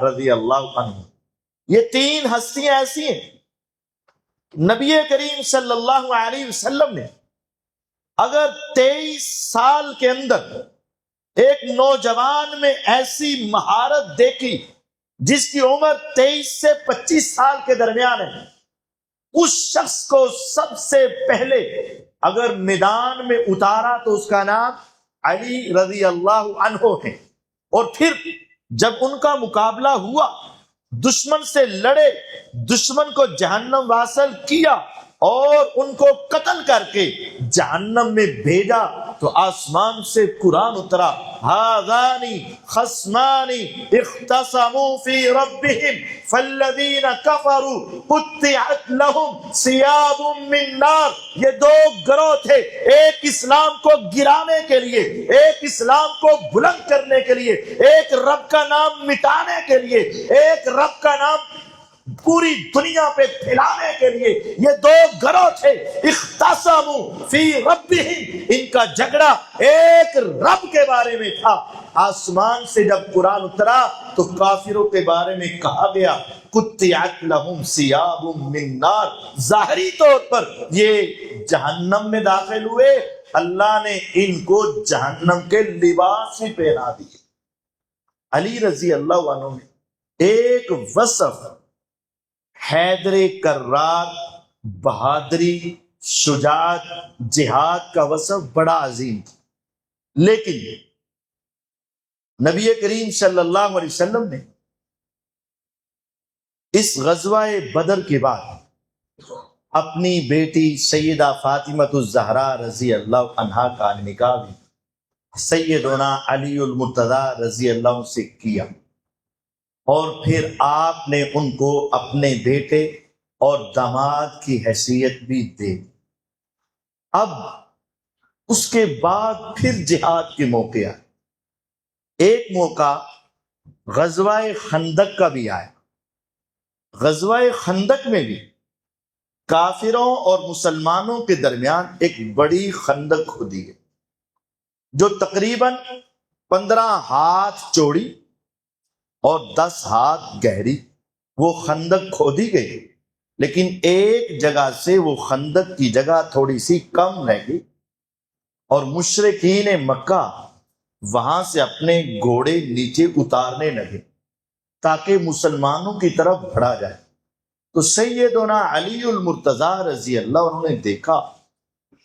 رضی اللہ عنہ، یہ تین ہستیاں ایسی ہیں، نبی کریم صلی اللہ علیہ وسلم نے اگر 23 سال کے اندر ایک نوجوان میں ایسی مہارت دیکھی جس کی عمر 23 سے 25 سال کے درمیان ہے، اس شخص کو سب سے پہلے اگر میدان میں اتارا تو اس کا نام علی رضی اللہ عنہ ہے، اور پھر جب ان کا مقابلہ ہوا، دشمن سے لڑے، دشمن کو جہنم واصل کیا اور ان کو قتل کر کے جہنم میں بھیجا، تو آسمان سے قرآن اترا، هذان خصمان اختصموا في ربهم فالذين كفروا قطعت لهم ثياب من نار۔ یہ دو گروہ تھے، ایک اسلام کو گرانے کے لیے، ایک اسلام کو بلند کرنے کے لیے، ایک رب کا نام مٹانے کے لیے، ایک رب کا نام پوری دنیا پہ پھیلانے کے لیے۔ یہ دو گروہ تھے، اختصموا فی ربہم، ان کا جھگڑا ایک رب کے بارے میں تھا۔ آسمان سے جب قرآن اترا تو کافروں کے بارے میں کہا گیا قطعت لہم ثیاب من نار، ظاہری طور پر یہ جہنم میں داخل ہوئے، اللہ نے ان کو جہنم کے لباس ہی پہنا دیے۔ علی رضی اللہ عنہ نے ایک وصف حیدر کرار، بہادری، شجاعت، جہاد کا وصف بڑا عظیم تھا، لیکن نبی کریم صلی اللہ علیہ وسلم نے اس غزوہ بدر کے بعد اپنی بیٹی سیدہ فاطمۃ الزہرا رضی اللہ عنہا کا نکاح بھی سیدنا علی المرتضی رضی اللہ عنہ سے کیا، اور پھر آپ نے ان کو اپنے بیٹے اور داماد کی حیثیت بھی دے دی۔ اب اس کے بعد پھر جہاد کے موقع آئے، ایک موقع غزوہ خندق کا بھی آیا۔ غزوہ خندق میں بھی کافروں اور مسلمانوں کے درمیان ایک بڑی خندق کھودی ہے جو تقریباً 15 ہاتھ چوڑی اور 10 ہاتھ گہری وہ خندق کھودی گئی، لیکن ایک جگہ سے وہ خندق کی جگہ تھوڑی سی کم رہ گئی، اور مشرکین مکہ وہاں سے اپنے گھوڑے نیچے اتارنے لگے تاکہ مسلمانوں کی طرف بڑھا جائے۔ تو سیدنا علی المرتضی رضی اللہ عنہ نے دیکھا،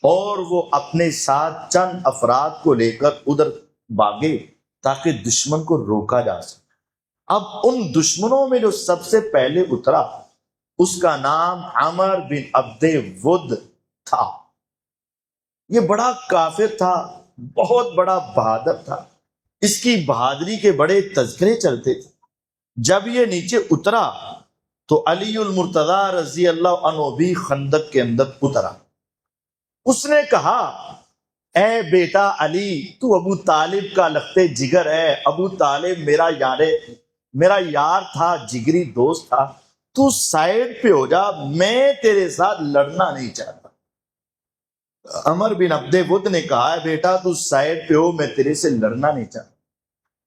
اور وہ اپنے ساتھ چند افراد کو لے کر ادھر بھاگے تاکہ دشمن کو روکا جا سکے۔ اب ان دشمنوں میں جو سب سے پہلے اترا اس کا نام عمر بن عبد ود تھا۔ یہ بڑا کافر تھا، بہت بڑا بہادر تھا، اس کی بہادری کے بڑے تذکرے چلتے تھے۔ جب یہ نیچے اترا تو علی المرتضی رضی اللہ عنہ بھی خندق کے اندر اترا۔ اس نے کہا، اے بیٹا علی، تو ابو طالب کا لختے جگر ہے، ابو طالب میرا یار تھا، جگری دوست تھا، تو سائیڈ پہ ہو جا، میں تیرے ساتھ لڑنا نہیں چاہتا۔ عمر بن عبد ود نے کہا، بیٹا تو سائیڈ پہ ہو، میں تیرے سے لڑنا نہیں چاہتا۔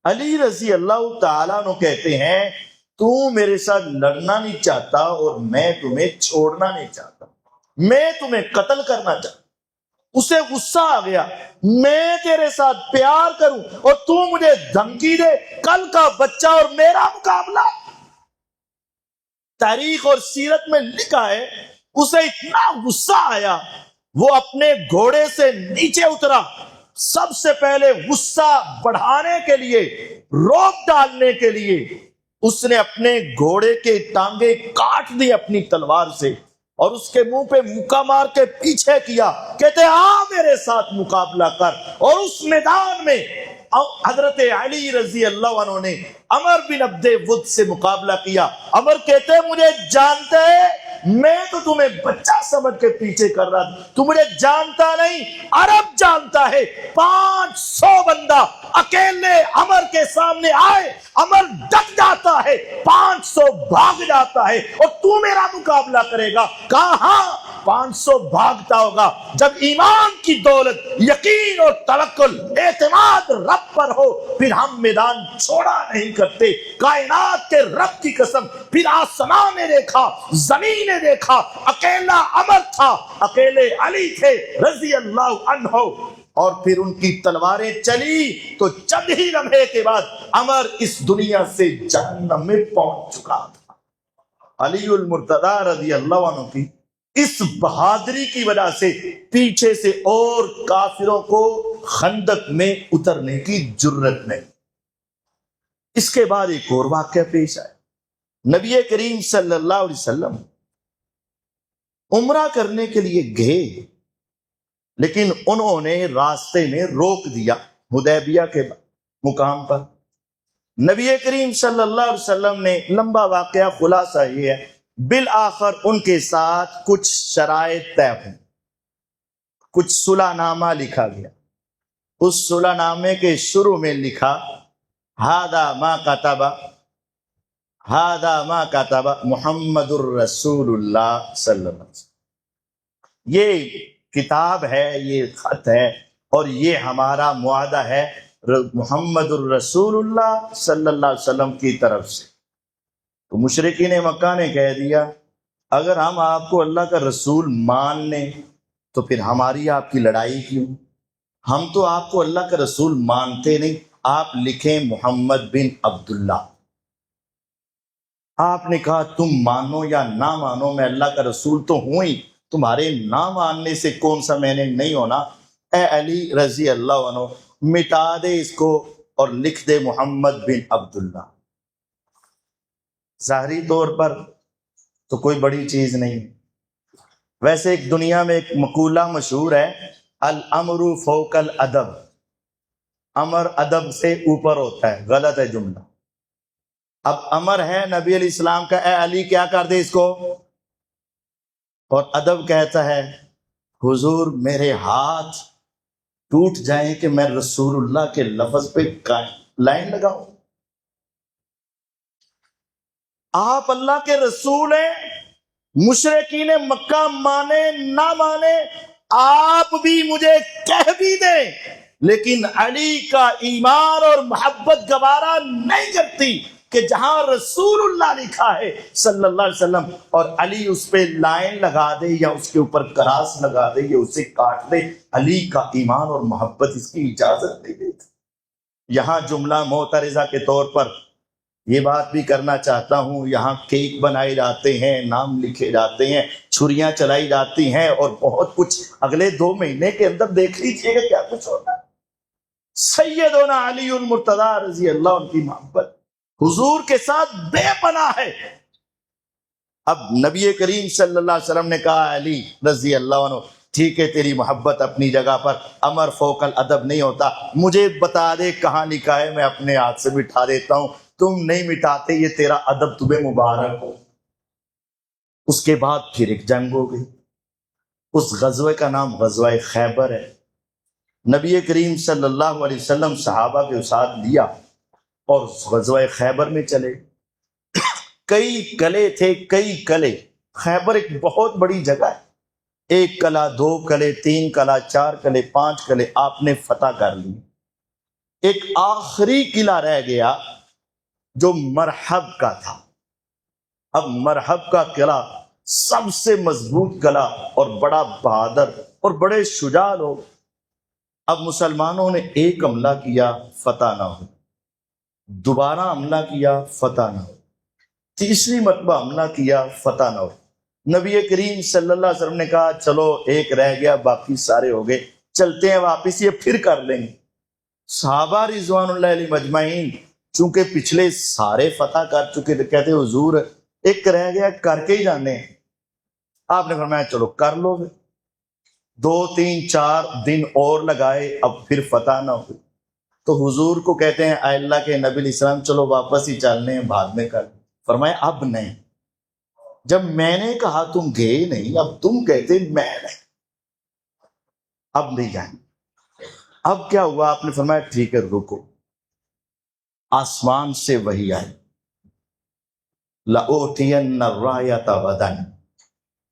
علی رضی اللہ تعالیٰ عنہ کہتے ہیں، تو میرے ساتھ لڑنا نہیں چاہتا اور میں تمہیں چھوڑنا نہیں چاہتا، میں تمہیں قتل کرنا چاہتا۔ اسے غصہ آ گیا، میں تیرے ساتھ پیار کروں اور تو مجھے دھمکی دے، کل کا بچہ اور میرا مقابلہ۔ تاریخ اور سیرت میں لکھا ہے اسے اتنا غصہ آیا، وہ اپنے گھوڑے سے نیچے اترا، سب سے پہلے غصہ بڑھانے کے لیے، روک ڈالنے کے لیے اس نے اپنے گھوڑے کے ٹانگیں کاٹ دی اپنی تلوار سے، اور اس کے منہ پہ مکہ مار کے پیچھے کیا، کہتے آ میرے ساتھ مقابلہ کر۔ اور اس میدان میں حضرت علی رضی اللہ عنہ نے عمر بن عبد ود سے مقابلہ کیا۔ عمر کہتے مجھے جانتے میں تو تمہیں بچہ سمجھ کے پیچھے کر رہا تھا، تو مجھے جانتا نہیں، عرب جانتا ہے۔ 500 بندہ اکیلے عمر کے سامنے آئے، عمر ڈٹ جاتا ہے، 500 بھاگ جاتا ہے، اور تو میرا مقابلہ کرے گا؟ کہا ہاں، 500 بھاگتا ہوگا. جب ایمان کی دولت، یقین اور توکل، اعتماد رب پر ہو پھر ہم میدان چھوڑا نہیں کرتے. کائنات کے رب کی قسم، پھر آسمان نے دیکھا، زمین نے دیکھا، اکیلا عمر تھا، اکیلے علی تھے رضی اللہ عنہ، اور پھر ان کی تلواریں چلی تو چند ہی لمحے کے بعد عمر اس دنیا سے جہنم میں پہنچ چکا تھا. علی المرتضی رضی اللہ عنہ کی اس بہادری کی وجہ سے پیچھے سے اور کافروں کو خندق میں اترنے کی جرت نہیں. اس کے بعد ایک اور واقعہ پیش آیا. نبی کریم صلی اللہ علیہ وسلم عمرہ کرنے کے لیے گئے، لیکن انہوں نے راستے میں روک دیا حدیبیہ کے مقام پر. نبی کریم صلی اللہ علیہ وسلم نے، لمبا واقعہ خلاصہ یہ ہے، بالآخر ان کے ساتھ کچھ شرائط طے ہوئی، کچھ صلح نامہ لکھا گیا. اس صلح نامے کے شروع میں لکھا ہذا ما کتب محمد الرسول اللہ صلی اللہ علیہ وسلم. یہ کتاب ہے، یہ خط ہے، اور یہ ہمارا معاہدہ ہے محمد الرسول اللہ صلی اللہ علیہ وسلم کی طرف سے. تو مشرکین مکہ نے کہہ دیا اگر ہم آپ کو اللہ کا رسول مان لیں تو پھر ہماری آپ کی لڑائی کیوں؟ ہم تو آپ کو اللہ کا رسول مانتے نہیں، آپ لکھیں محمد بن عبداللہ. آپ نے کہا تم مانو یا نہ مانو میں اللہ کا رسول تو ہوں ہی، تمہارے نہ ماننے سے کون سا میں نے نہیں ہونا. اے علی رضی اللہ عنہ مٹا دے اس کو اور لکھ دے محمد بن عبداللہ. ظاہری طور پر تو کوئی بڑی چیز نہیں. ویسے ایک دنیا میں ایک مقولہ مشہور ہے، الامر فوق الادب، امر ادب سے اوپر ہوتا ہے. غلط ہے جملہ. اب امر ہے نبی علیہ السلام کا، اے علی کیا کر دے اس کو، اور ادب کہتا ہے حضور میرے ہاتھ ٹوٹ جائیں کہ میں رسول اللہ کے لفظ پہ لائن لگاؤں. آپ اللہ کے رسول ہیں، مشرکین مکہ مانے نہ مانے، آپ بھی مجھے کہہ بھی دیں، لیکن علی کا ایمان اور محبت گوارا نہیں کرتی کہ جہاں رسول اللہ لکھا ہے صلی اللہ علیہ وسلم اور علی اس پہ لائن لگا دے یا اس کے اوپر کراس لگا دے یا اسے کاٹ دے. علی کا ایمان اور محبت اس کی اجازت نہیں دیتی. یہاں جملہ معترضہ کے طور پر یہ بات بھی کرنا چاہتا ہوں، یہاں کیک بنائے جاتے ہیں، نام لکھے جاتے ہیں، چھریاں چلائی جاتی ہیں اور بہت کچھ. اگلے 2 مہینے کے اندر دیکھ لیجئے گا کیا کچھ ہوتا ہے. سیدنا علی المرتضی رضی اللہ عنہ کی محبت حضور کے ساتھ بے پناہ ہے. اب نبی کریم صلی اللہ علیہ وسلم نے کہا علی رضی اللہ عنہ ٹھیک ہے تیری محبت اپنی جگہ پر، امر فوق الادب نہیں ہوتا، مجھے بتا دے کہاں لکھا ہے، میں اپنے ہاتھ سے مٹا دیتا ہوں. تم نہیں مٹاتے، یہ تیرا ادب تمہیں مبارک ہو. اس کے بعد پھر ایک جنگ ہو گئی. اس غزوے کا نام غزوہ خیبر ہے. نبی کریم صلی اللہ علیہ وسلم صحابہ کے ساتھ لیا اور غزوہ خیبر میں چلے. کئی قلعے تھے، کئی قلعے. خیبر ایک بہت بڑی جگہ ہے. 1 قلعہ، 2 قلعے، 3 قلعہ، 4 قلعے، 5 قلعے آپ نے فتح کر لی. ایک آخری قلعہ رہ گیا جو مرحب کا تھا. اب مرحب کا قلعہ سب سے مضبوط قلعہ اور بڑا بہادر اور بڑے شجاع لوگ. اب مسلمانوں نے ایک حملہ کیا، فتح نہ ہو. دوبارہ حملہ کیا، فتح نہ ہو. تیسری مرتبہ حملہ کیا، فتح نہ ہو. نبی کریم صلی اللہ علیہ وسلم نے کہا چلو ایک رہ گیا، باقی سارے ہو گئے، چلتے ہیں واپس، یہ پھر کر لیں گے. صحابہ رضوان اللہ علیہ مجمعین چونکہ پچھلے سارے فتح کر چکے تھے، کہتے حضور ایک رہ گیا، کر کے ہی جانے ہیں. آپ نے فرمایا چلو کر لو. 2 3 4 دن اور لگائے، اب پھر فتح نہ ہوئی. تو حضور کو کہتے ہیں اے اللہ کے نبی علیہ السلام چلو واپس ہی چلنے ہیں، بعد میں کر. فرمایا اب نہیں، جب میں نے کہا تم گئے نہیں، اب تم کہتے میں نہیں، اب نہیں جائیں. اب کیا ہوا؟ آپ نے فرمایا ٹھیک ہے رکو. آسمان سے وحی آئی، لَأُوتِيَنَّ الرَّایَةَ غَدًا،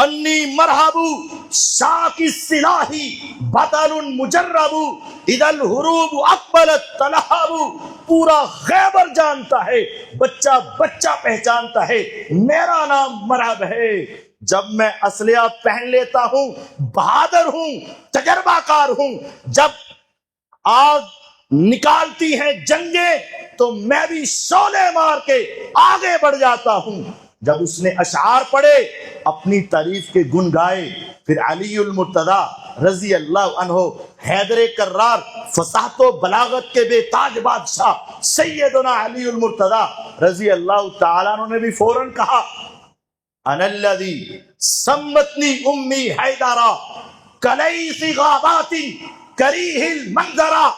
انی مرحبو شاک السلاحی بطل مجربو اذا الحروب اقبلت تلہبو. پورا خیبر جانتا ہے، بچہ بچہ پہچانتا ہے میرا نام مرحب ہے. جب میں اسلحہ پہن لیتا ہوں بہادر ہوں، تجربہ کار ہوں. جب آگ نکالتی ہیں جنگیں تو میں بھی شعلے مار کے آگے بڑھ جاتا ہوں. جب اس نے اشعار پڑھے، اپنی تعریف کے گن گائے، پھر علی المرتضی رضی اللہ عنہ، حیدر کرار، فصاحت و بلاغت کے بے تاج بادشاہ سیدنا علی المرتضی رضی اللہ تعالیٰ عنہ نے بھی فوراً کہا انا الذی سمتنی امی حیدرا کلیس غابات کریہ المنظرا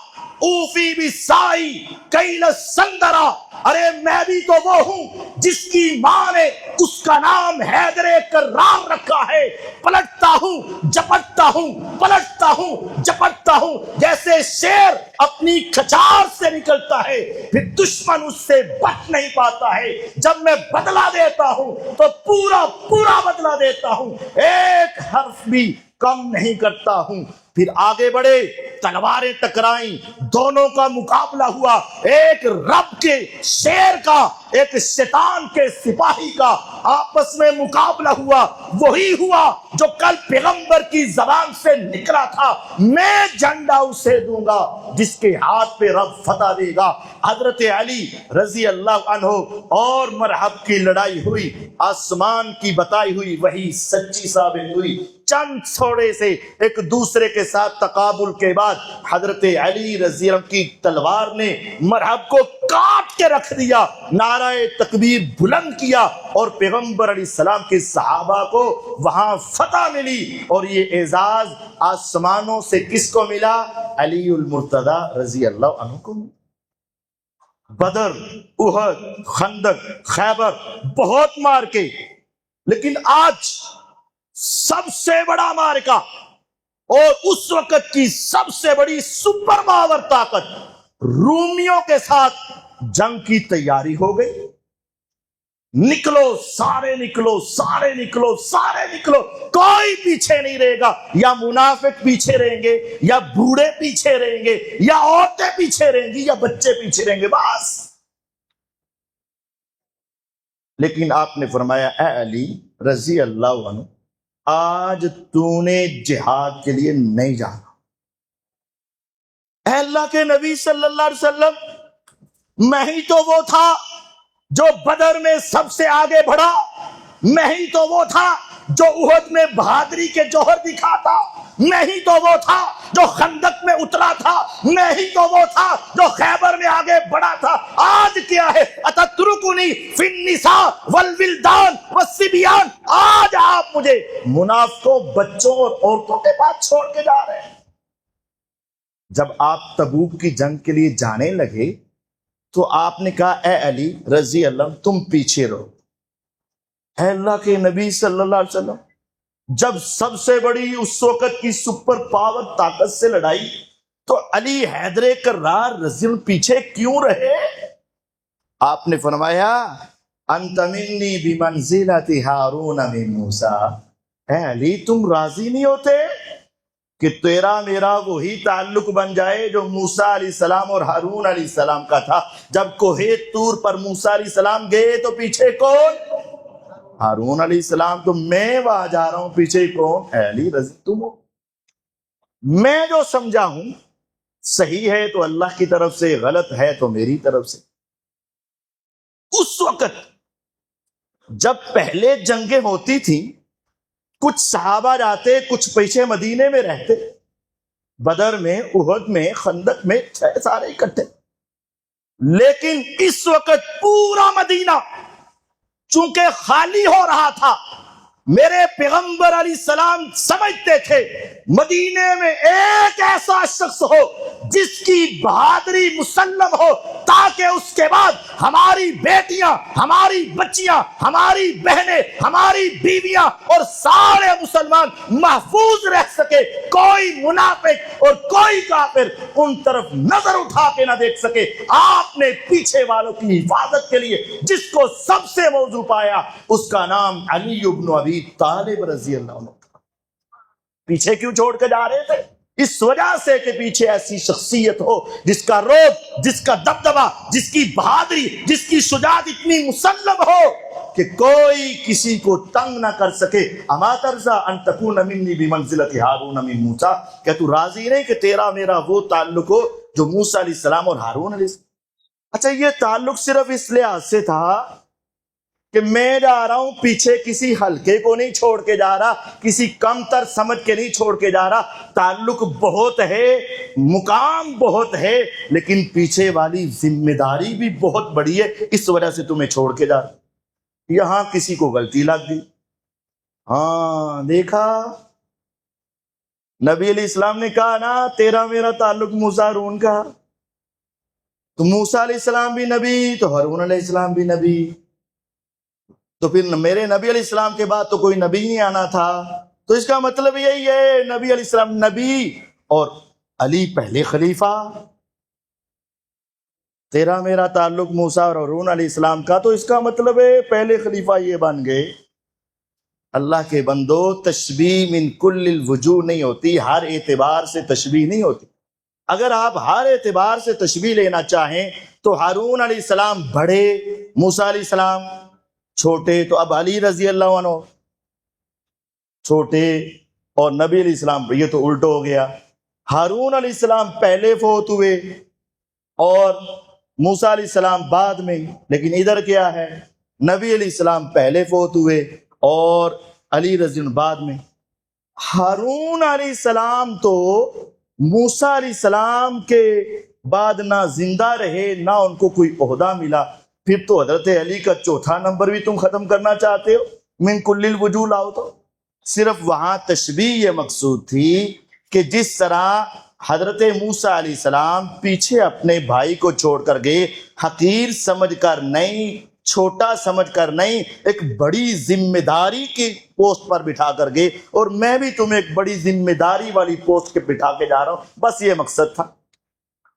اوفی بالسائی کیل السندرا. ارے میں بھی تو وہ ہوں جس کی ماں نے اس کا نام حیدر کرار رکھا ہے. پلٹتا ہوں جپٹتا ہوں، پلٹتا ہوں جپٹتا ہوں، جیسے شیر اپنی کھچار سے نکلتا ہے پھر دشمن اس سے بچ نہیں پاتا ہے. جب میں بدلہ دیتا ہوں تو پورا پورا بدلہ دیتا ہوں، ایک حرف بھی کم نہیں کرتا ہوں. پھر آگے بڑھے، تلواریں ٹکرائیں، دونوں کا مقابلہ ہوا. ایک رب کے شیر کا، ایک شیطان کے سپاہی کا آپس میں مقابلہ ہوا. وہی ہوا جو کل پیغمبر کی زبان سے نکلا تھا، میں جھنڈا اسے دوں گا جس کے ہاتھ پہ رب فتح دے گا. حضرت علی رضی اللہ عنہ اور مرحب کی لڑائی ہوئی، آسمان کی بتائی ہوئی وہی سچی ثابت ہوئی. چند تھوڑے سے ایک دوسرے کے ساتھ تقابل کے بعد حضرت علی رضی اللہ عنہ کی تلوار نے مرحب کو کاٹ کے رکھ دیا، نعرہ تکبیر بلند کیا اور پیغمبر علیہ السلام کے صحابہ کو وہاں فتح ملی. اور یہ اعزاز آسمانوں سے کس کو ملا؟ علی المرتضی رضی اللہ عنہ کو. بدر، احد، خندق، خیبر، بہت مار کے، لیکن آج سب سے بڑا معرکہ اور اس وقت کی سب سے بڑی سپر پاور طاقت رومیوں کے ساتھ جنگ کی تیاری ہو گئی. نکلو سارے، نکلو سارے، نکلو سارے، نکلو، کوئی پیچھے نہیں رہے گا. یا منافق پیچھے رہیں گے، یا بوڑھے پیچھے رہیں گے، یا عورتیں پیچھے رہیں گی، یا بچے پیچھے رہیں گے، بس. لیکن آپ نے فرمایا اے علی رضی اللہ عنہ، آج تو نے جہاد کے لیے نہیں جانا. اے اللہ کے نبی صلی اللہ علیہ وسلم، میں ہی تو وہ تھا جو بدر میں سب سے آگے بڑھا، میں ہی تو وہ تھا جو احد میں بہادری کے جوہر دکھاتا، میں ہی تو وہ تھا جو خندق میں اترا تھا، میں ہی تو وہ تھا جو خیبر میں آگے بڑھا تھا. آج کیا ہے؟ اتترکونی فی النساء والولدان والصبیان. آج آپ مجھے منافقوں، بچوں اور عورتوں کے پاس چھوڑ کے جا رہے ہیں. جب آپ تبوک کی جنگ کے لیے جانے لگے تو آپ نے کہا اے علی رضی اللہ عنہ تم پیچھے رہو. اے اللہ کے نبی صلی اللہ علیہ وسلم، جب سب سے بڑی اس وقت کی سپر پاور طاقت سے لڑائی تو علی حیدر کرار رضی اللہ پیچھے کیوں رہے؟ آپ نے فرمایا انت منی بمنزلۃ ہارون من موسیٰ. اے علی تم راضی نہیں ہوتے کہ تیرا میرا وہی تعلق بن جائے جو موسیٰ علیہ السلام اور ہارون علیہ السلام کا تھا؟ جب کوہ طور پر موسیٰ علیہ السلام گئے تو پیچھے کون؟ ہارون علیہ السلام. تو میں وہاں جا رہا ہوں، پیچھے کون؟ اے علی رضی تم ہو. میں جو سمجھا ہوں صحیح ہے تو اللہ کی طرف سے، غلط ہے تو میری طرف سے. اس وقت جب پہلے جنگیں ہوتی تھی کچھ صحابہ جاتے، کچھ پیچھے مدینے میں رہتے. بدر میں، احد میں، خندق میں سارے اکٹھے. لیکن اس وقت پورا مدینہ چونکہ خالی ہو رہا تھا، میرے پیغمبر علیہ السلام سمجھتے تھے مدینے میں ایک ایسا شخص ہو جس کی بہادری مسلم ہو تاکہ اس کے بعد ہماری بیٹیاں، ہماری بچیاں، ہماری بہنیں، ہماری بیویاں اور سارے مسلمان محفوظ رہ سکے. کوئی منافق اور کوئی کافر ان طرف نظر اٹھا کے نہ دیکھ سکے. آپ نے پیچھے والوں کی حفاظت کے لیے جس کو سب سے موضوع پایا اس کا نام علی ابن ابی ابی طالب رضی اللہ عنہ تھا۔ پیچھے کیوں چھوڑ کے جا رہے تھے؟ اس وجہ سے کہ پیچھے ایسی شخصیت ہو جس کا رعب، جس کا دبدبہ، جس کی بہادری، جس کی شجاعت اتنی مسلم ہو کہ کوئی کسی کو تنگ نہ کر سکے۔ اما ترضیٰ ان تکون منی بمنزلۃ ہارون من موسیٰ، کیا تو راضی نہیں کہ تیرا میرا وہ تعلق ہو جو موسیٰ علیہ السلام اور ہارون علیہ السلام؟ اچھا، یہ تعلق صرف اس لحاظ سے تھا کہ میں جا رہا ہوں، پیچھے کسی ہلکے کو نہیں چھوڑ کے جا رہا، کسی کم تر سمجھ کے نہیں چھوڑ کے جا رہا۔ تعلق بہت ہے، مقام بہت ہے، لیکن پیچھے والی ذمہ داری بھی بہت بڑی ہے، اس وجہ سے تمہیں چھوڑ کے جا رہا۔ یہاں کسی کو غلطی لگ گئی، ہاں دیکھا نبی علیہ السلام نے کہا نا تیرا میرا تعلق موسیٰ ہارون کا، تو موسیٰ علیہ السلام بھی نبی تو ہارون علیہ السلام بھی نبی، تو پھر میرے نبی علیہ السلام کے بعد تو کوئی نبی نہیں آنا تھا، تو اس کا مطلب یہی ہے نبی علیہ السلام نبی اور علی پہلے خلیفہ۔ تیرا میرا تعلق موسیٰ اور ہارون علیہ السلام کا، تو اس کا مطلب ہے پہلے خلیفہ یہ بن گئے۔ اللہ کے بندو، تشبیہ من کل الوجوہ نہیں ہوتی، ہر اعتبار سے تشبیہ نہیں ہوتی۔ اگر آپ ہر اعتبار سے تشبیہ لینا چاہیں تو ہارون علیہ السلام بڑے، موسیٰ علیہ السلام چھوٹے، تو اب علی رضی اللہ عنہ چھوٹے اور نبی علیہ السلام، یہ تو الٹا ہو گیا۔ ہارون علیہ السلام پہلے فوت ہوئے اور موسیٰ علیہ السلام بعد میں، لیکن ادھر کیا ہے، نبی علیہ السلام پہلے فوت ہوئے اور علی رضی اللہ بعد میں۔ ہارون علیہ السلام تو موسیٰ علیہ السلام کے بعد نہ زندہ رہے، نہ ان کو کوئی عہدہ ملا، پھر تو حضرت علی کا چوتھا نمبر بھی تم ختم کرنا چاہتے ہو، من کل الوجوہ لاؤ تو۔ صرف وہاں تشبیہ یہ مقصود تھی کہ جس طرح حضرت موسیٰ علیہ السلام پیچھے اپنے بھائی کو چھوڑ کر گئے، حقیر سمجھ کر نہیں، چھوٹا سمجھ کر نہیں، ایک بڑی ذمہ داری کی پوسٹ پر بٹھا کر گئے، اور میں بھی تمہیں ایک بڑی ذمہ داری والی پوسٹ کے بٹھا کے جا رہا ہوں، بس یہ مقصد تھا۔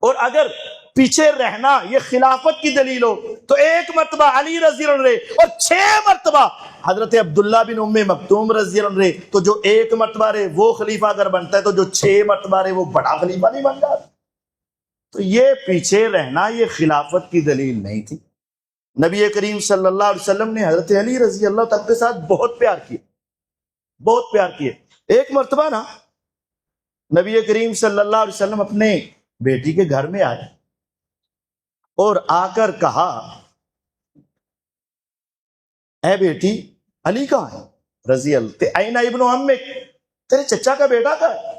اور اگر پیچھے رہنا یہ خلافت کی دلیل ہو تو ایک مرتبہ علی رضی اللہ عنہ رہے اور 6 مرتبہ حضرت عبداللہ بن ام مکتوم رضی اللہ عنہ رہے، تو جو 1 مرتبہ رہے وہ خلیفہ اگر بنتا ہے تو جو 6 مرتبہ رہے وہ بڑا خلیفہ نہیں بن جاتا۔ تو یہ پیچھے رہنا یہ خلافت کی دلیل نہیں تھی۔ نبی کریم صلی اللہ علیہ وسلم نے حضرت علی رضی اللہ تعالیٰ کے ساتھ بہت پیار کیا، بہت پیار کیے۔ ایک مرتبہ نا نبی کریم صلی اللہ علیہ وسلم اپنے بیٹی کے گھر میں آئے اور آ کر کہا، اے بیٹی علی کہاں ہے رضی اللہ، این ابن عمک، تیرے چچا کا بیٹا کہاں ہے؟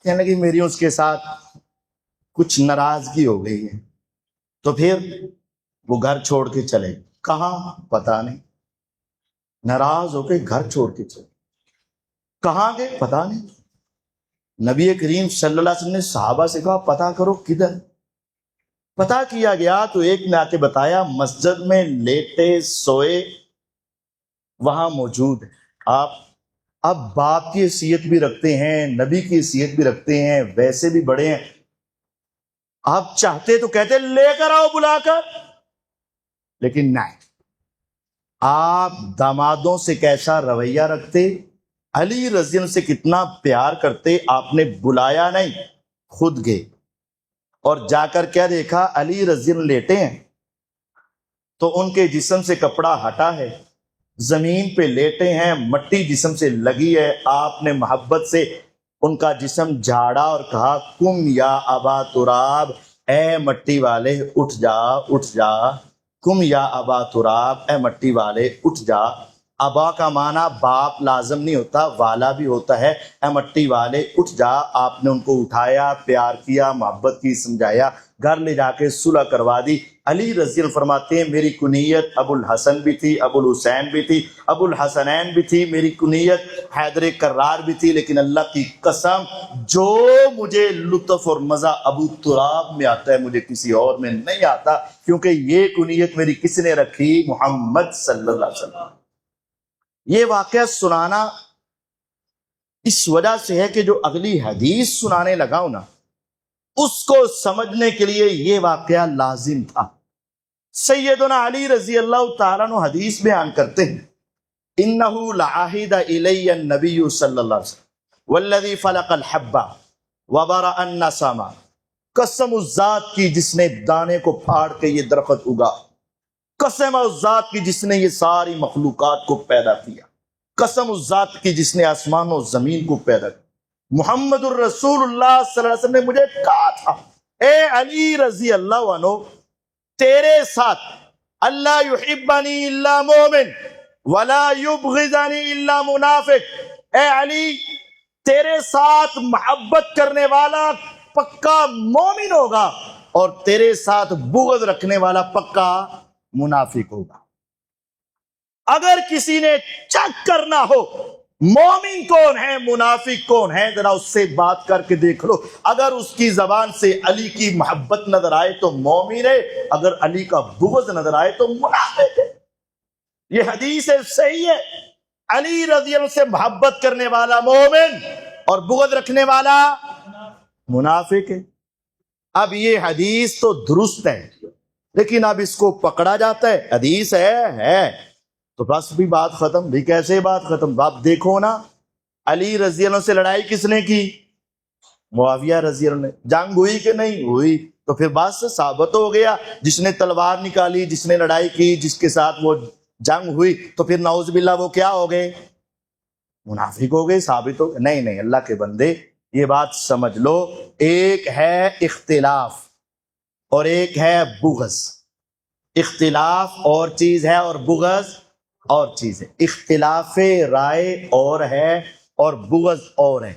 کہنے لگی میری اس کے ساتھ کچھ ناراضگی ہو گئی ہے۔ تو پھر وہ گھر چھوڑ کے چلے، کہاں پتہ نہیں، ناراض ہو کے گھر چھوڑ کے چلے، کہاں گئے پتہ نہیں۔ نبی کریم صلی اللہ علیہ وسلم نے صحابہ سے کہا پتہ کرو کدھر۔ پتہ کیا گیا تو ایک نے آ کے بتایا مسجد میں لیٹے سوئے وہاں موجود ہے۔ آپ اب باپ کی حیثیت بھی رکھتے ہیں، نبی کی حیثیت بھی رکھتے ہیں، ویسے بھی بڑے ہیں، آپ چاہتے تو کہتے لے کر آؤ بلا کر، لیکن نہیں، آپ دامادوں سے کیسا رویہ رکھتے، علی رضی اللہ سے کتنا پیار کرتے، آپ نے بلایا نہیں، خود گئے اور جا کر کیا دیکھا، علی رضی اللہ لیٹے ہیں تو ان کے جسم سے کپڑا ہٹا ہے، زمین پہ لیٹے ہیں، مٹی جسم سے لگی ہے، آپ نے محبت سے ان کا جسم جھاڑا اور کہا کم یا ابا تراب، اے مٹی والے اٹھ جا اٹھ جا، کم یا ابا تراب، اے مٹی والے اٹھ جا۔ ابا کا معنی باپ لازم نہیں ہوتا، والا بھی ہوتا ہے، اے مٹی والے اٹھ جا۔ آپ نے ان کو اٹھایا، پیار کیا، محبت کی، سمجھایا، گھر لے جا کے صلح کروا دی۔ علی رضی اللہ فرماتے ہیں میری کنیت ابو الحسن بھی تھی، ابو الحسین بھی تھی، ابو الحسنین بھی تھی، میری کنیت حیدر کرار بھی تھی، لیکن اللہ کی قسم جو مجھے لطف اور مزہ ابو تراب میں آتا ہے مجھے کسی اور میں نہیں آتا، کیونکہ یہ کنیت میری کس نے رکھی، محمد صلی اللہ علیہ وسلم۔ یہ واقعہ سنانا اس وجہ سے ہے کہ جو اگلی حدیث سنانے لگا ہوں نا اس کو سمجھنے کے لیے یہ واقعہ لازم تھا۔ سیدنا علی رضی اللہ تعالیٰ عنہ حدیث بیان کرتے ہیں انہو لعاہد الی النبی صلی اللہ علیہ وسلم والذی فلق الحبہ وبرأ النسمہ، قسم اس ذات کی جس نے دانے کو پھاڑ کے یہ درخت اگا، قسم اس ذات کی جس نے یہ ساری مخلوقات کو پیدا کیا، قسم اس ذات کی جس نے آسمان و زمین کو پیدا کیا۔ محمد الرسول اللہ صلی اللہ علیہ وسلم نے مجھے کہا تھا اے علی رضی اللہ عنہ، تیرے ساتھ اللہ یحبنی الا مومن ولا یبغضنی الا منافق، اے علی تیرے ساتھ محبت کرنے والا پکا مومن ہوگا اور تیرے ساتھ بغض رکھنے والا پکا منافق ہوگا۔ اگر کسی نے چیک کرنا ہو مومن کون ہے منافق کون ہے، ذرا اس سے بات کر کے دیکھ لو، اگر اس کی زبان سے علی کی محبت نظر آئے تو مومن ہے، اگر علی کا بغض نظر آئے تو منافق ہے۔ یہ حدیث صحیح ہے، علی رضی اللہ عنہ سے محبت کرنے والا مومن اور بغض رکھنے والا منافق ہے۔ اب یہ حدیث تو درست ہے لیکن اب اس کو پکڑا جاتا ہے، حدیث ہے تو بس بھی بات ختم۔ بھی کیسے بات ختم؟ آپ دیکھو نا، علی رضی اللہ عنہ سے لڑائی کس نے کی؟ معاویہ رضی اللہ عنہ نے۔ جنگ ہوئی کہ نہیں ہوئی؟ تو پھر بس ثابت ہو گیا، جس نے تلوار نکالی، جس نے لڑائی کی، جس کے ساتھ وہ جنگ ہوئی، تو پھر نعوذ باللہ وہ کیا ہو گئے؟ منافق ہو گئے، ثابت ہو گئے۔ نہیں اللہ کے بندے یہ بات سمجھ لو، ایک ہے اختلاف اور ایک ہے بغض۔ اختلاف اور چیز ہے اور بغض اور چیز ہے۔ اختلاف رائے اور ہے اور بغض اور ہے۔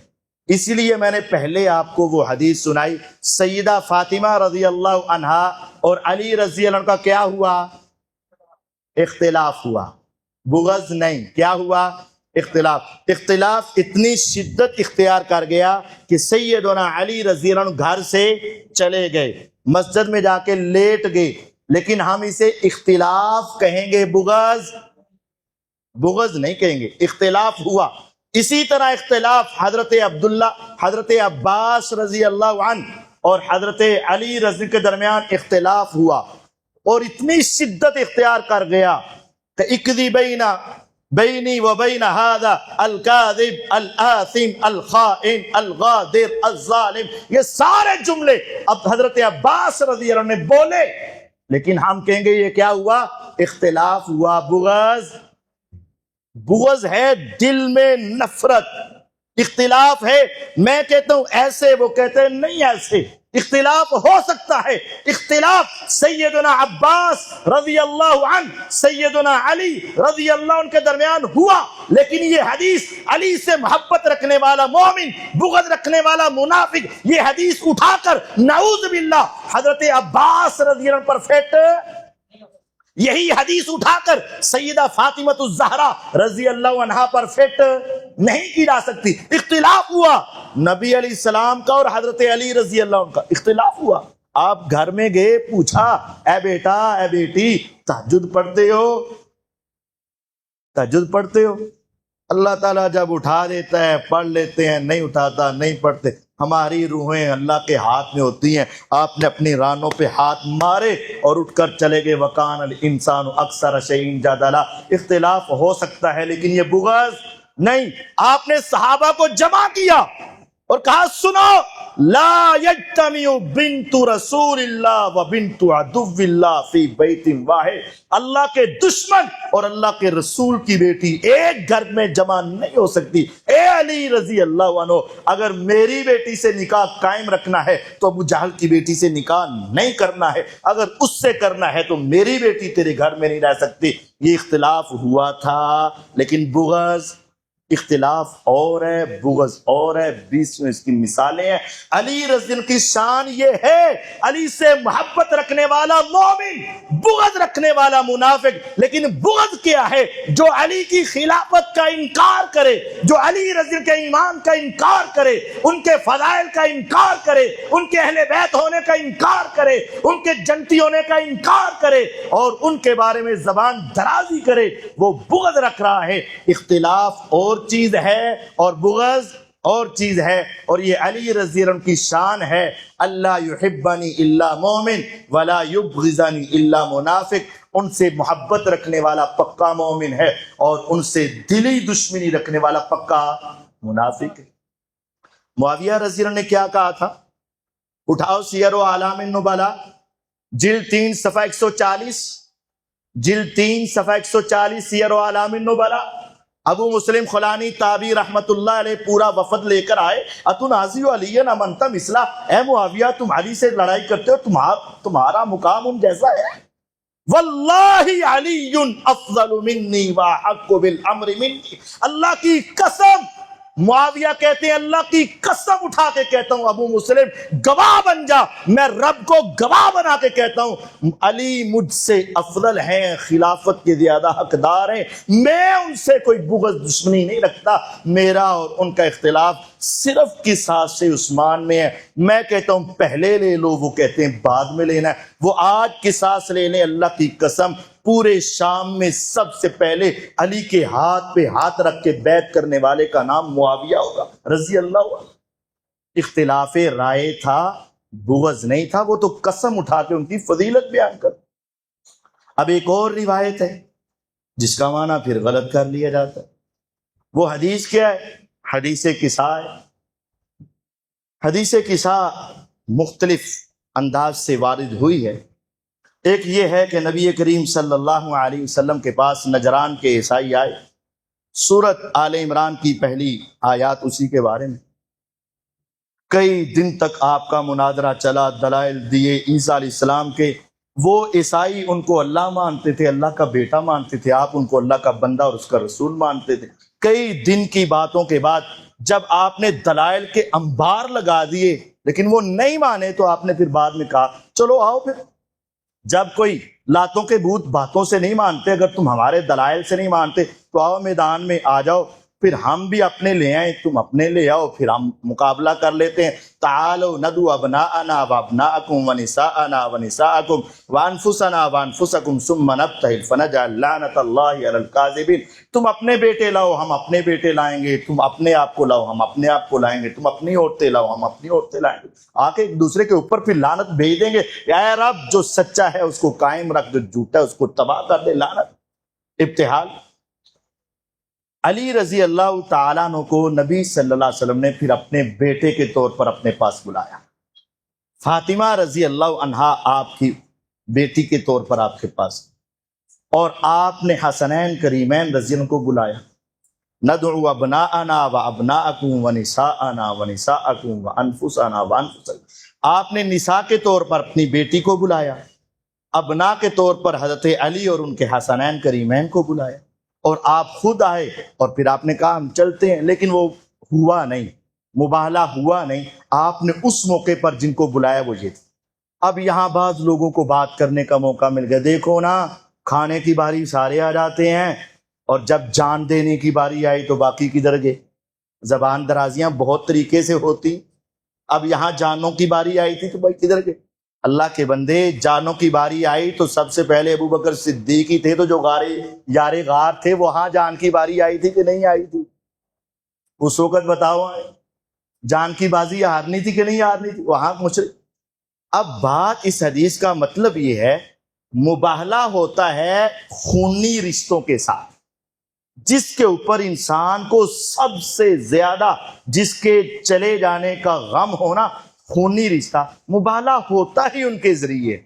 اسی لیے میں نے پہلے آپ کو وہ حدیث سنائی، سیدہ فاطمہ رضی اللہ عنہا اور علی رضی اللہ عنہ کا کیا ہوا؟ اختلاف ہوا، بغض نہیں۔ کیا ہوا؟ اختلاف۔ اختلاف اتنی شدت اختیار کر گیا کہ سیدنا علی رضی اللہ عنہ گھر سے چلے گئے، مسجد میں جا کے لیٹ گئے، لیکن ہم اسے اختلاف کہیں گے، بغض نہیں کہیں گے۔ اختلاف ہوا۔ اسی طرح اختلاف حضرت عبداللہ، حضرت عباس رضی اللہ عنہ اور حضرت علی رضی کے درمیان اختلاف ہوا اور اتنی شدت اختیار کر گیا کہ اقضی بینی و بین ھذا الکاذب الآثم الخائن الغادر الظالم، یہ سارے جملے اب حضرت عباس رضی اللہ عنہ نے بولے، لیکن ہم کہیں گے یہ کیا ہوا؟ اختلاف ہوا، بغض ہے، دل میں نفرت۔ اختلاف ہے، میں کہتا ہوں ایسے، وہ کہتے ہیں نہیں ایسے۔ اختلاف ہو سکتا ہے، اختلاف سیدنا عباس رضی اللہ عنہ سیدنا علی رضی اللہ عنہ کے درمیان ہوا، لیکن یہ حدیث علی سے محبت رکھنے والا مومن، بغض رکھنے والا منافق، یہ حدیث اٹھا کر نعوذ باللہ حضرت عباس رضی اللہ عنہ پر فٹ، یہی حدیث اٹھا کر سیدہ فاطمۃ الزہرا رضی اللہ عنہا پر فٹ نہیں کی جا سکتی۔ اختلاف ہوا نبی علیہ السلام کا اور حضرت علی رضی اللہ عنہ کا، اختلاف ہوا۔ آپ گھر میں گئے، پوچھا اے بیٹا اے بیٹی تہجد پڑھتے ہو؟ تہجد پڑھتے ہو؟ اللہ تعالیٰ جب اٹھا دیتا ہے پڑھ لیتے ہیں، نہیں اٹھاتا نہیں پڑھتے۔ ہماری روحیں اللہ کے ہاتھ میں ہوتی ہیں۔ آپ نے اپنی رانوں پہ ہاتھ مارے اور اٹھ کر چلے گئے، وَكَانَ الْإِنسَانُ أَكْثَرَ شَيْءٍ جَدَلًا۔ اختلاف ہو سکتا ہے لیکن یہ بغض نہیں۔ آپ نے صحابہ کو جمع کیا اور کہا سنو، لا یجتمع بنت رسول اللہ و بنت عدو اللہ فی بیت واحد، اللہ کے دشمن اور اللہ کے رسول کی بیٹی ایک گھر میں جمع نہیں ہو سکتی۔ اے علی رضی اللہ عنہ، اگر میری بیٹی سے نکاح قائم رکھنا ہے تو ابو جہل کی بیٹی سے نکاح نہیں کرنا ہے، اگر اس سے کرنا ہے تو میری بیٹی تیرے گھر میں نہیں رہ سکتی۔ یہ اختلاف ہوا تھا، لیکن بغض، اختلاف اور ہے بغض اور ہے۔ 20 میں اس کی مثالیں ہیں۔ علی رضی اللہ کی شان یہ ہے، علی سے محبت رکھنے والا مومن، بغض رکھنے والا منافق۔ لیکن بغض کیا ہے؟ جو علی کی خلافت کا انکار کرے، جو علی رضی اللہ کے ایمان کا انکار کرے، ان کے فضائل کا انکار کرے، ان کے اہل بیت ہونے کا انکار کرے، ان کے جنتی ہونے کا انکار کرے اور ان کے بارے میں زبان درازی کرے، وہ بغض رکھ رہا ہے۔ اختلاف اور چیز ہے اور بغض اور چیز ہے، اور یہ علی رضی اللہ عنہ کی شان ہے۔ اللہ یحبنی الا مومن ولا یبغضنی الا منافق۔ ان سے محبت رکھنے والا پکا مومن ہے اور ان سے دلی دشمنی رکھنے والا پکا منافق ہے۔ معاویہ رضی اللہ عنہ نے کیا کہا تھا؟ اٹھاؤ سیر و اعلام النبلاء جلد 3 صفحہ 140، جلد 3 صفحہ 140 سیر و اعلام النبلاء۔ ابو مسلم خلانی تابعی رحمت اللہ علیہ پورا وفد لے کر آئے، اتنازی علی امنت مثلا، اے معاویہ تم علی سے لڑائی کرتے ہو، تمہارا مقام ان جیسا ہے؟ واللہ علی افضل منی واحق بالامر منی، اللہ کی قسم، معاویہ کہتے ہیں اللہ کی قسم اٹھا کے کہتا ہوں، ابو مسلم گواہ بن جا، میں رب کو گواہ بنا کے کہتا ہوں علی مجھ سے افضل ہیں، خلافت کے زیادہ حقدار ہیں، میں ان سے کوئی بغض دشمنی نہیں رکھتا، میرا اور ان کا اختلاف صرف قصاص سے عثمان میں ہے، میں کہتا ہوں پہلے لے لو، وہ کہتے ہیں بعد میں لینا ہے، وہ آج قصاص لے لیں، اللہ کی قسم پورے شام میں سب سے پہلے علی کے ہاتھ پہ ہاتھ رکھ کے بیعت کرنے والے کا نام معاویہ ہوگا رضی اللہ عنہ۔ اختلاف رائے تھا، بغض نہیں تھا، وہ تو قسم اٹھا کے ان کی فضیلت بیان کر۔ اب ایک اور روایت ہے جس کا معنی پھر غلط کر لیا جاتا ہے، وہ حدیث کیا ہے؟ حدیث قصا ہے۔ حدیث قصا مختلف انداز سے وارد ہوئی ہے۔ ایک یہ ہے کہ نبی کریم صلی اللہ علیہ وسلم کے پاس نجران کے عیسائی آئے، سورت آل عمران کی پہلی آیات اسی کے بارے میں، کئی دن تک آپ کا مناظرہ چلا، دلائل دیے عیسیٰ علیہ السلام کے، وہ عیسائی ان کو اللہ مانتے تھے، اللہ کا بیٹا مانتے تھے، آپ ان کو اللہ کا بندہ اور اس کا رسول مانتے تھے۔ کئی دن کی باتوں کے بعد جب آپ نے دلائل کے انبار لگا دیے لیکن وہ نہیں مانے تو آپ نے پھر بعد میں کہا چلو آؤ، پھر جب کوئی لاتوں کے بھوت باتوں سے نہیں مانتے، اگر تم ہمارے دلائل سے نہیں مانتے تو آؤ میدان میں آ جاؤ، پھر ہم بھی اپنے لے آئیں، تم اپنے لے آؤ، پھر ہم مقابلہ کر لیتے ہیں۔ تعالوا ندعو ابناءنا وابناءکم ونساءنا ونساءکم وانفسنا وانفسکم ثم نبتہل فنجعل لعنت اللہ علی الکاذبین۔ تم اپنے بیٹے لاؤ، ہم اپنے بیٹے لائیں گے، تم اپنے آپ کو لاؤ، ہم اپنے آپ کو لائیں گے، تم اپنی عورتیں لاؤ، ہم اپنی عورتیں لائیں گے، آ کے ایک دوسرے کے اوپر پھر لعنت بھیج دیں گے، اے رب جو سچا ہے اس کو قائم رکھ، جو جھوٹا ہے اس کو تباہ کر دے، لعنت، ابتحال۔ علی رضی اللہ تعالیٰ عنہ کو نبی صلی اللہ علیہ وسلم نے پھر اپنے بیٹے کے طور پر اپنے پاس بلایا، فاطمہ رضی اللہ عنہا آپ کی بیٹی کے طور پر آپ کے پاس، اور آپ نے حسنین کریمین رضی اللہ عنہ کو بلایا، ندعو ابناءنا وابناءکم ونساءنا ونساءکم وانفسنا وانفسکم۔ آپ نے نساء کے طور پر اپنی بیٹی کو بلایا، ابنا کے طور پر حضرت علی اور ان کے حسنین کریمین کو بلایا، اور آپ خود آئے اور پھر آپ نے کہا ہم چلتے ہیں، لیکن وہ ہوا نہیں، مباہلہ ہوا نہیں۔ آپ نے اس موقع پر جن کو بلایا وہ یہ تھے۔ اب یہاں بعض لوگوں کو بات کرنے کا موقع مل گیا، دیکھو نا کھانے کی باری سارے آ جاتے ہیں اور جب جان دینے کی باری آئی تو باقی کدھر گئے؟ زبان درازیاں بہت طریقے سے ہوتی، اب یہاں جانوں کی باری آئی تھی تو بھائی کدھر گئے؟ اللہ کے بندے، جانوں کی باری آئی تو سب سے پہلے ابو بکر صدیق ہی تھے، تو جو یار غار تھے وہاں جان کی باری آئی تھی کہ نہیں آئی تھی؟ اس وقت بتاؤ، جان کی بازی ہارنی تھی کہ نہیں ہارنی تھی؟ وہاں مشرک۔ اب بات اس حدیث کا مطلب یہ ہے، مباہلہ ہوتا ہے خونی رشتوں کے ساتھ، جس کے اوپر انسان کو سب سے زیادہ جس کے چلے جانے کا غم ہونا، خونی رشتہ، مباہلہ ہوتا ہی ان کے ذریعے۔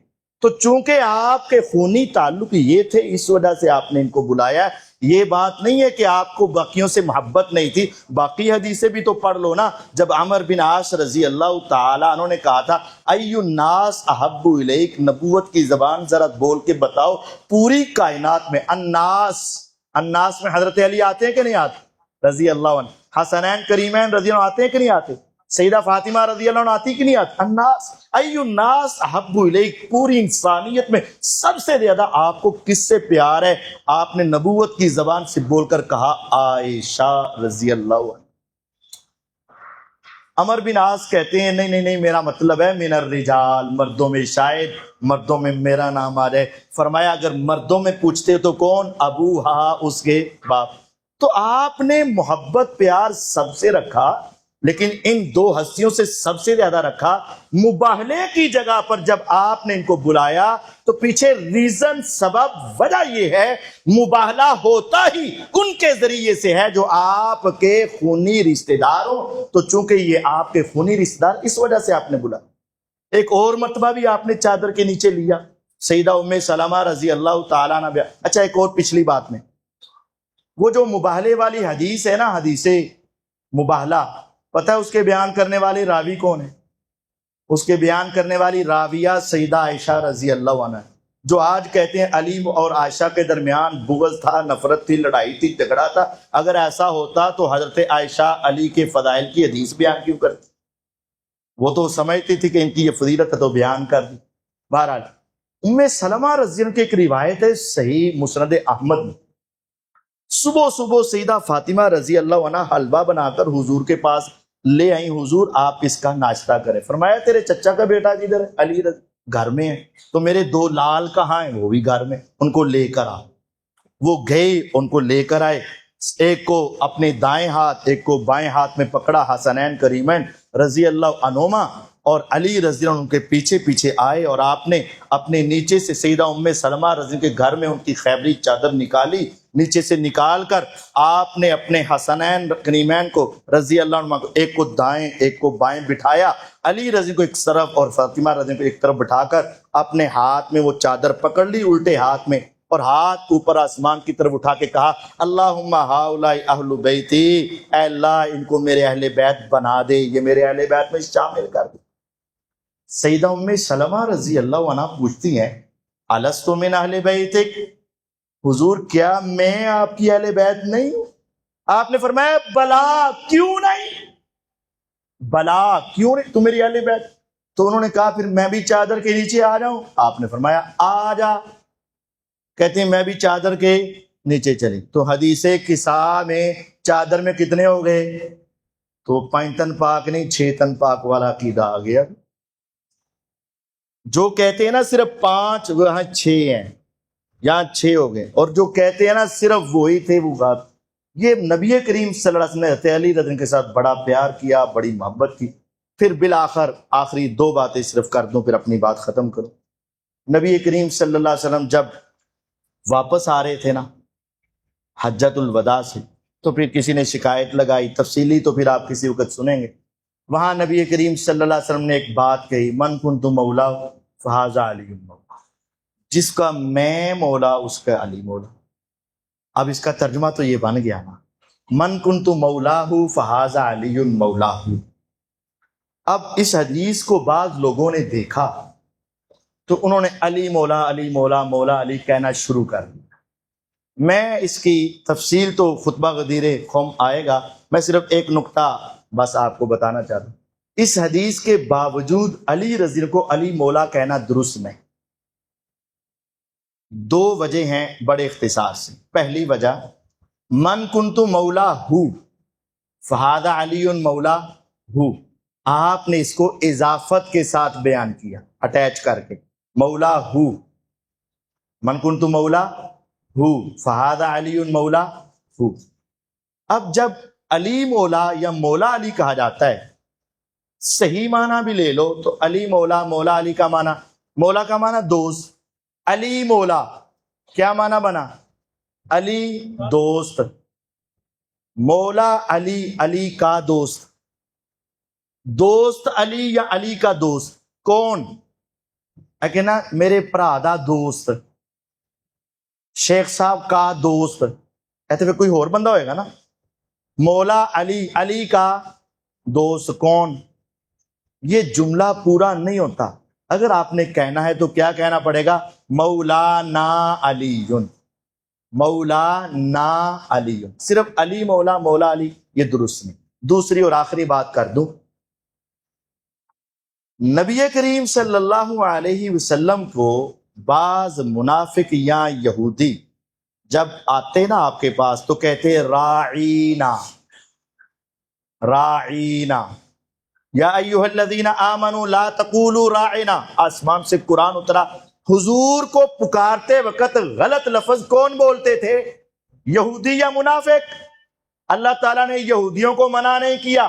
تو چونکہ آپ کے خونی تعلق یہ تھے اس وجہ سے آپ نے ان کو بلایا۔ یہ بات نہیں ہے کہ آپ کو باقیوں سے محبت نہیں تھی، باقی حدیثیں بھی تو پڑھ لو نا۔ جب عمر بن عاص رضی اللہ تعالیٰ عنہ نے کہا تھا ای الناس احب الیک، نبوت کی زبان ذرا بول کے بتاؤ، پوری کائنات میں الناس میں حضرت علی آتے ہیں کہ نہیں آتے رضی اللہ عنہ؟ حسنین کریمین رضی اللہ عنہ آتے ہیں کہ نہیں آتے؟ سیدہ فاطمہ رضی اللہ عنہ آتی کہ نہیں آتی؟ الناس ای الناس احب الیک، پوری انسانیت میں سب سے زیادہ آپ کو کس سے پیار ہے؟ آپ نے نبوت کی زبان سے بول کر کہا عائشہ رضی اللہ عنہ۔ عمر بن عاص کہتے ہیں نہیں میرا مطلب ہے من الرجال، مردوں میں، شاید مردوں میں میرا نام آ جائے۔ فرمایا اگر مردوں میں پوچھتے تو کون؟ ابوہا، اس کے باپ۔ تو آپ نے محبت پیار سب سے رکھا، لیکن ان دو ہستیوں سے سب سے زیادہ رکھا مباہلے کی جگہ پر جب آپ نے ان کو بلایا تو پیچھے ریزن سبب وجہ یہ ہے مباہلہ ہوتا ہی ان کے ذریعے سے ہے جو آپ کے خونی رشتہ دار ہوں، تو چونکہ یہ آپ کے خونی رشتہ دار اس وجہ سے آپ نے بلایا۔ ایک اور مرتبہ بھی آپ نے چادر کے نیچے لیا، سیدہ ام سلمہ رضی اللہ تعالیٰ عنہ۔ اچھا ایک اور پچھلی بات میں وہ جو مباہلے والی حدیث ہے نا، حدیث مباہلہ، پتہ ہے اس کے بیان کرنے والے راوی کون ہے؟ اس کے بیان کرنے والی راویہ سیدہ عائشہ رضی اللہ عنہ، جو آج کہتے ہیں علی اور عائشہ کے درمیان بغض تھا، نفرت تھی، لڑائی تھی، جھگڑا تھا۔ اگر ایسا ہوتا تو حضرت عائشہ علی کے فضائل کی حدیث بیان کیوں کرتی؟ وہ تو سمجھتی تھی کہ ان کی یہ فضیلت ہے تو بیان کر دی۔ بہرحال ام سلمہ رضی اللہ کی ایک روایت ہے صحیح مسند احمد میں، صبح صبح سیدہ فاطمہ رضی اللہ عنہ حلوہ بنا کر حضور کے پاس لے آئیں، حضور آپ اس کا ناشتہ کریں۔ فرمایا تیرے چچا کا بیٹا کدھر ہے؟ علی رضی گھر میں ہے۔ تو میرے دو لال کہاں ہیں؟ وہ بھی گھر میں، ان کو لے کر آ۔ وہ گئے، ان کو لے کر آئے، ایک کو اپنے دائیں ہاتھ ایک کو بائیں ہاتھ میں پکڑا، حسنین کریمین رضی اللہ عنہما، اور علی رضی اللہ عنہ ان کے پیچھے پیچھے آئے، اور آپ نے اپنے نیچے سے سیدہ ام سلمہ رضی اللہ کے گھر میں ان کی خیبری چادر نکالی، نیچے سے نکال کر آپ نے اپنے حسنین کریمین کو رضی اللہ عنہ کو ایک کو دائیں ایک کو بائیں بٹھایا، علی رضی کو ایک طرف اور فاطمہ رضی کو ایک طرف بٹھا کر اپنے ہاتھ میں وہ چادر پکڑ لی الٹے ہاتھ میں، اور ہاتھ اوپر آسمان کی طرف اٹھا کے کہا اللہم ہؤلاء اہل بیتی، اے اللہ ان کو میرے اہل بیت بنا دے، یہ میرے اہل بیت میں شامل کر دے۔ سیدہ ام سلمہ رضی اللہ عنہ پوچھتی ہیں الست من اہل بیتک، حضور کیا میں آپ کی اہل بیت نہیں ہوں؟ آپ نے فرمایا بلا کیوں نہیں، بلا کیوں نہیں، تم میری اہل بیت۔ تو انہوں نے کہا پھر میں بھی چادر کے نیچے آ جاؤں؟ آپ نے فرمایا آ جا۔ کہتے ہیں میں بھی چادر کے نیچے چلی، تو حدیث کساء میں چادر میں کتنے ہو گئے؟ تو 5 تن پاک نہیں 6 تن پاک والا عقیدہ آ گیا۔ جو کہتے ہیں نا صرف 5، وہاں 6 ہیں، یہاں 6 ہو گئے، اور جو کہتے ہیں نا صرف وہی تھے وہ بات، یہ نبی کریم صلی اللہ علیہ وسلم نے حضرت علی رضی اللہ عنہ کے ساتھ بڑا پیار کیا، بڑی محبت کی۔ پھر بالآخر آخری 2 باتیں صرف کر دوں پھر اپنی بات ختم کروں۔ نبی کریم صلی اللہ علیہ وسلم جب واپس آ رہے تھے نا حجۃ الوداع سے، تو پھر کسی نے شکایت لگائی، تفصیلی تو پھر آپ کسی وقت سنیں گے۔ وہاں نبی کریم صلی اللہ علیہ وسلم نے ایک بات کہی، من کنت مولا فہذا علی مولا، جس کا میں مولا اس کا علی مولا۔ اب اس کا ترجمہ تو یہ بن گیا نا، من کنت مولاہ فہذا علی مولاہ۔ اب اس حدیث کو بعض لوگوں نے دیکھا تو انہوں نے علی مولا علی مولا مولا علی کہنا شروع کر دیا۔ میں اس کی تفصیل تو خطبہ غدیر قوم آئے گا، میں صرف ایک نقطہ بس آپ کو بتانا چاہتا ہوں۔ اس حدیث کے باوجود علی رضی اللہ کو علی مولا کہنا درست نہیں۔ 2 وجہ ہیں بڑے اختصار سے۔ پہلی وجہ من کنت مولا ہو فہذا علی مولا ہو، آپ نے اس کو اضافت کے ساتھ بیان کیا، اٹیچ کر کے، مولا ہو، من کنت مولا ہو فہذا علی مولا ہو۔ اب جب علی مولا یا مولا علی کہا جاتا ہے، صحیح معنی بھی لے لو تو علی مولا، مولا علی کا معنی، مولا کا معنی دوست، علی مولا کیا معنی بنا؟ علی دوست، مولا علی علی کا دوست، دوست علی یا علی کا دوست کون ہے کہ نا؟ میرے پرا دا دوست، شیخ صاحب کا دوست، ایسے پھر کوئی اور بندہ ہوئے گا نا۔ مولا علی علی کا دوست کون؟ یہ جملہ پورا نہیں ہوتا، اگر آپ نے کہنا ہے تو کیا کہنا پڑے گا؟ مولانا علی، مولانا علی، صرف علی مولا مولا علی یہ درست نہیں۔ دوسری اور آخری بات کر دوں، نبی کریم صلی اللہ علیہ وسلم کو بعض منافق یا یہودی جب آتے نا آپ کے پاس تو کہتے راعینا، راعینا، یا ایھا الذین آمنوا لا تقولوا راعنا۔ آسمان سے قرآن اترا، حضور کو پکارتے وقت غلط لفظ کون بولتے تھے؟ یہودی یا منافق؟ اللہ تعالیٰ نے یہودیوں کو منع نہیں کیا،